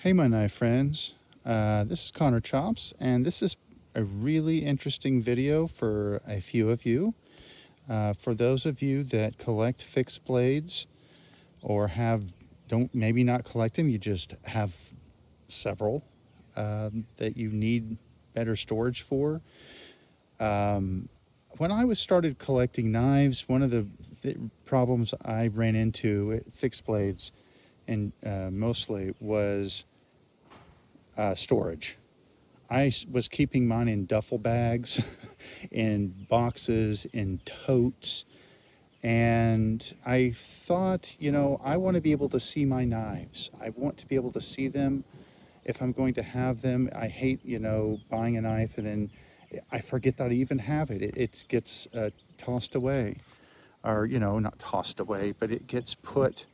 Hey, my knife friends. This is Connor Chops, and this is a really interesting video for a few of you. For those of you that collect fixed blades or don't maybe not collect them, you just have several that you need better storage for. When I started collecting knives, one of the problems I ran into at fixed blades and mostly was storage. I was keeping mine in duffel bags, in boxes, in totes, and I thought, I want to be able to see my knives. I want to be able to see them if I'm going to have them. I hate, buying a knife and then I forget that I even have it. It gets tossed away, or, not tossed away, but it gets put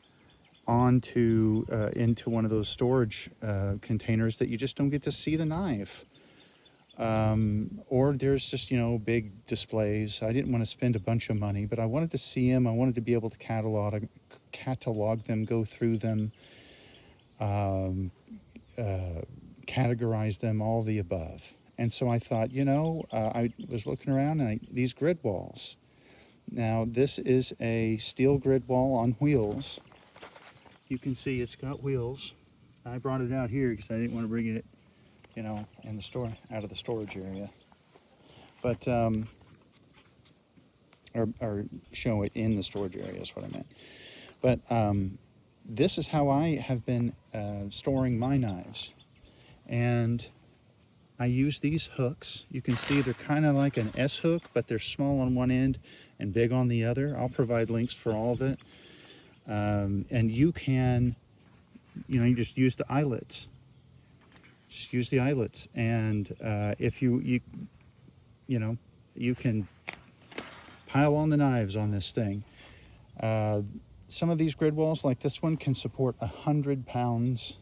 onto into one of those storage containers that you just don't get to see the knife. Or there's just big displays. I didn't want to spend a bunch of money, but I wanted to see them. I wanted to be able to catalog them, go through them, um, categorize them, all the above. And so I thought, I was looking around and these grid walls. Now this is a steel grid wall on wheels. You can see it's got wheels. I brought it out here because I didn't want to bring it, in the store, out of the storage area. But, or show it in the storage area is what I meant. But this is how I have been storing my knives. And I use these hooks. You can see they're kind of like an S hook, but they're small on one end and big on the other. I'll provide links for all of it. And you can, you just use the eyelets. Just use the eyelets, and if you can pile on the knives on this thing. Some of these grid walls, like this one, can support 100 pounds,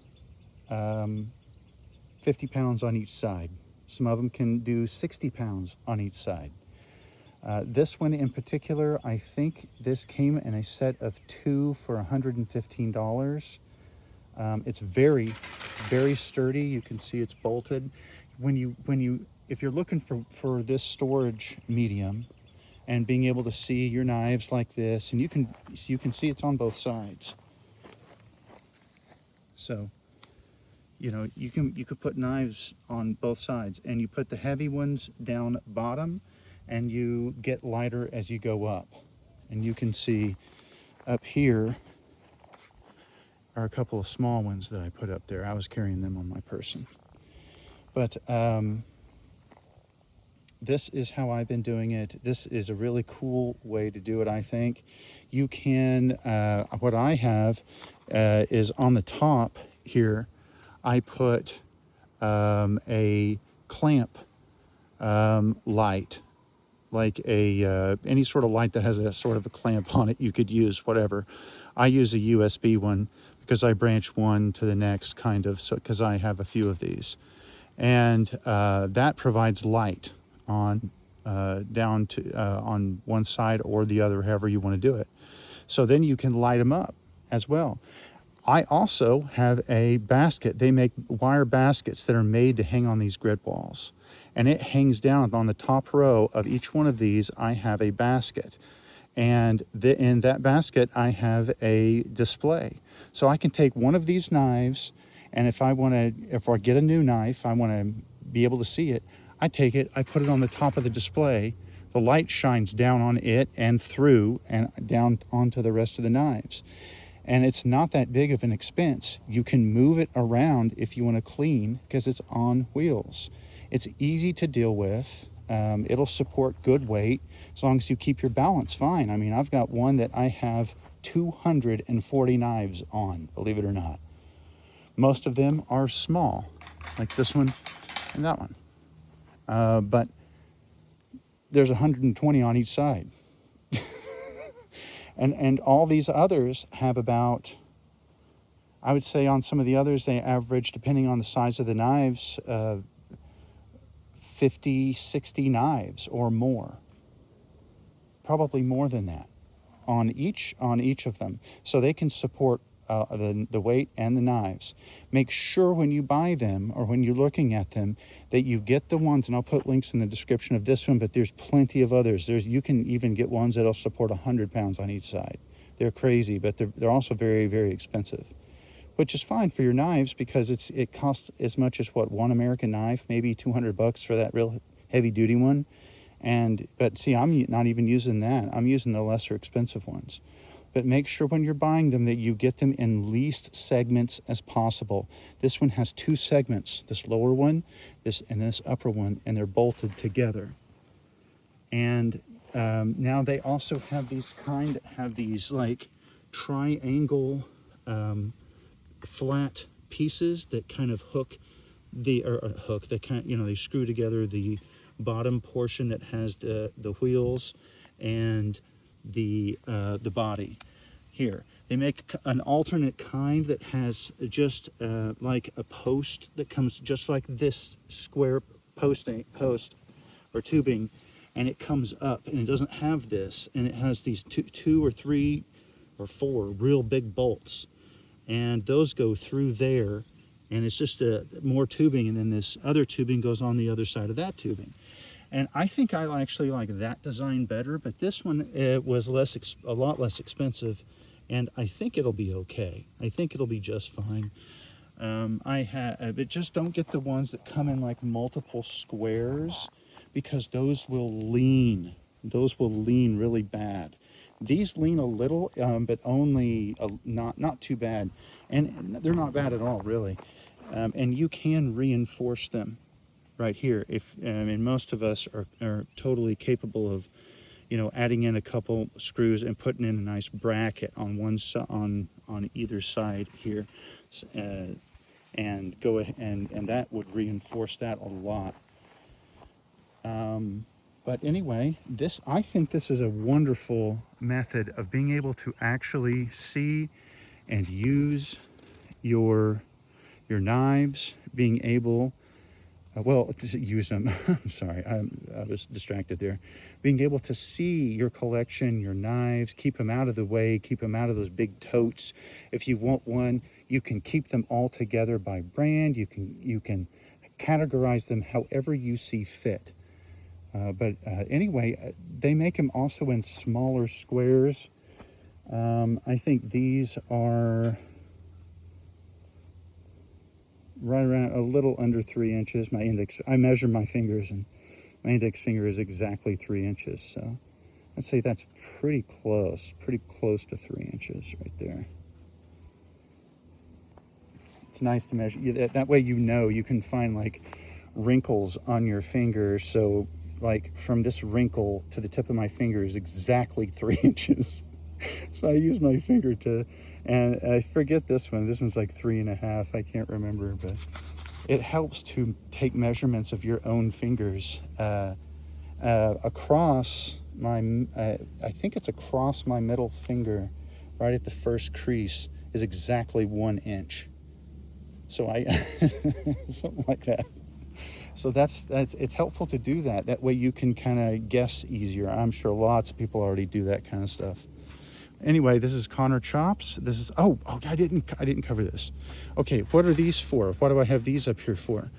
50 pounds on each side. Some of them can do 60 pounds on each side. This one in particular, I think this came in a set of 2 for $115. It's very, very sturdy. You can see it's bolted. If you're looking for this storage medium and being able to see your knives like this, and you can see it's on both sides. So, you could put knives on both sides, and you put the heavy ones down bottom, and you get lighter as you go up. And you can see up here are a couple of small ones that I put up there. I was carrying them on my person. But this is how I've been doing it. This is a really cool way to do it, I think. You can, what I have is on the top here, I put a clamp light, like any sort of light that has a sort of a clamp on it. You could use whatever. I use a USB one because I branch one to the next, kind of, so because I have a few of these, and that provides light on down to on one side or the other, however you want to do it. So then you can light them up as well. I also have a basket. They make wire baskets that are made to hang on these grid walls, and it hangs down on the top row of each one of these. I have a basket, and in that basket I have a display. So I can take one of these knives, and if I get a new knife, I want to be able to see it, I take it, I put it on the top of the display. The light shines down on it and through and down onto the rest of the knives. And it's not that big of an expense. You can move it around if you want to clean because it's on wheels. It's easy to deal with. It'll support good weight as long as you keep your balance fine. I mean, I've got one that I have 240 knives on, believe it or not. Most of them are small, like this one and that one. But there's 120 on each side. And all these others have about, I would say on some of the others, they average, depending on the size of the knives, 50, 60 knives or more. Probably more than that on each of them. So they can support the weight and the knives. Make sure when you buy them or when you're looking at them that you get the ones, and I'll put links in the description of this one, but there's plenty of others. You can even get ones that'll support 100 pounds on each side. They're crazy, but they're also very, very expensive, which is fine for your knives because it costs as much as what, one American knife, maybe $200 for that real heavy duty one. But see, I'm not even using that. I'm using the lesser expensive ones. But make sure when you're buying them that you get them in least segments as possible. This one has 2 segments, this lower one, and this upper one, and they're bolted together. And now they also have these like triangle flat pieces that kind of they screw together the bottom portion that has the wheels and the body. Here they make an alternate kind that has just like a post that comes just like this square post or tubing, and it comes up, and it doesn't have this, and it has these two or three or four real big bolts, and those go through there, and it's just more tubing, and then this other tubing goes on the other side of that tubing. And I think I actually like that design better, but this one was a lot less expensive, and I think it'll be okay. I think it'll be just fine. But just don't get the ones that come in like multiple squares, because those will lean. Those will lean really bad. These lean a little, but only not too bad, and they're not bad at all, really. And you can reinforce them right here. And most of us are totally capable of, adding in a couple screws and putting in a nice bracket on one side, on either side here, and go ahead, and that would reinforce that a lot. But anyway, I think this is a wonderful method of being able to actually see and use your knives, being able, to use them. I'm sorry, I was distracted there. Being able to see your collection, your knives, keep them out of the way, keep them out of those big totes. If you want one, you can keep them all together by brand. You can categorize them however you see fit. Anyway, they make them also in smaller squares. I think these are right around a little under 3 inches. I measure my fingers, and my index finger is exactly 3 inches. So I'd say that's pretty close to 3 inches right there. It's nice to measure. That way you can find like wrinkles on your finger. So like from this wrinkle to the tip of my finger is exactly 3 inches. So I use my finger and I forget this one. This one's like 3.5. I can't remember, but it helps to take measurements of your own fingers across my. I think it's across my middle finger, right at the first crease, is exactly 1 inch. So something like that. So it's helpful to do that. That way you can kind of guess easier. I'm sure lots of people already do that kind of stuff. Anyway, this is Connor Chops. This is, I didn't cover this. Okay, what are these for? Why do I have these up here for?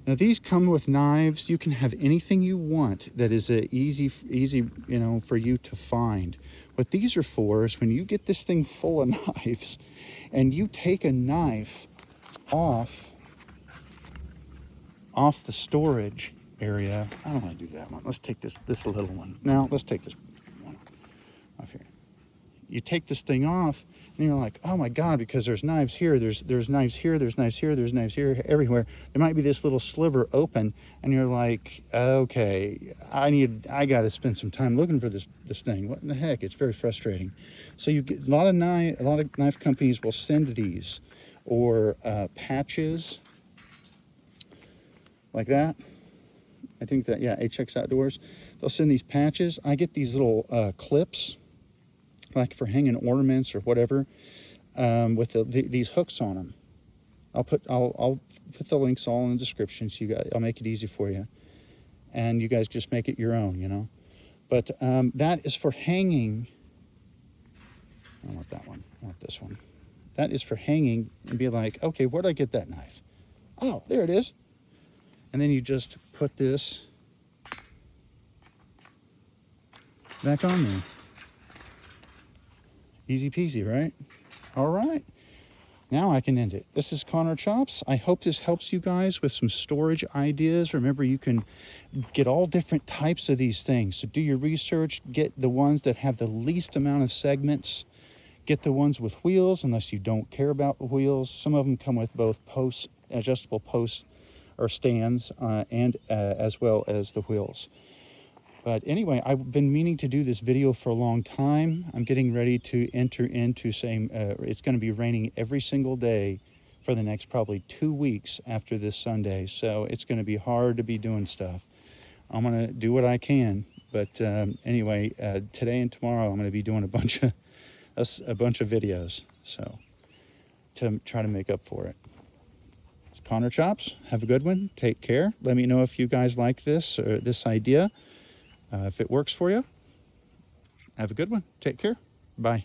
Now these come with knives. You can have anything you want that is easy, for you to find. What these are for is when you get this thing full of knives and you take a knife off the storage area. I don't want to do that one. Let's take this little one. Now let's take this one off here. You take this thing off and you're like, oh my God, because there's knives here, there's knives here, there's knives here, there's knives here, everywhere. There might be this little sliver open, and you're like, okay, I got to spend some time looking for this thing. What in the heck? It's very frustrating. So you get a lot of knife companies will send these, or patches like that. I think that, yeah, HX Outdoors, they'll send these patches. I get these little clips, like for hanging ornaments or whatever, with these hooks on them. I'll put the links all in the description, so I'll make it easy for you, and you guys just make it your own, But that is for hanging. I don't want that one. I want this one. That is for hanging and be like, okay, where'd I get that knife? Oh, there it is. And then you just put this back on there. Easy peasy, right? All right. Now I can end it. This is Connor Chops. I hope this helps you guys with some storage ideas. Remember, you can get all different types of these things. So do your research, get the ones that have the least amount of segments. Get the ones with wheels, unless you don't care about wheels. Some of them come with both posts, adjustable posts or stands, and as well as the wheels. But anyway, I've been meaning to do this video for a long time. I'm getting ready to enter into saying it's going to be raining every single day for the next probably 2 weeks after this Sunday. So it's going to be hard to be doing stuff. I'm going to do what I can. But anyway, today and tomorrow I'm going to be doing a bunch of videos, so to try to make up for it. It's Connor Chops. Have a good one. Take care. Let me know if you guys like this or this idea. If it works for you, have a good one. Take care. Bye.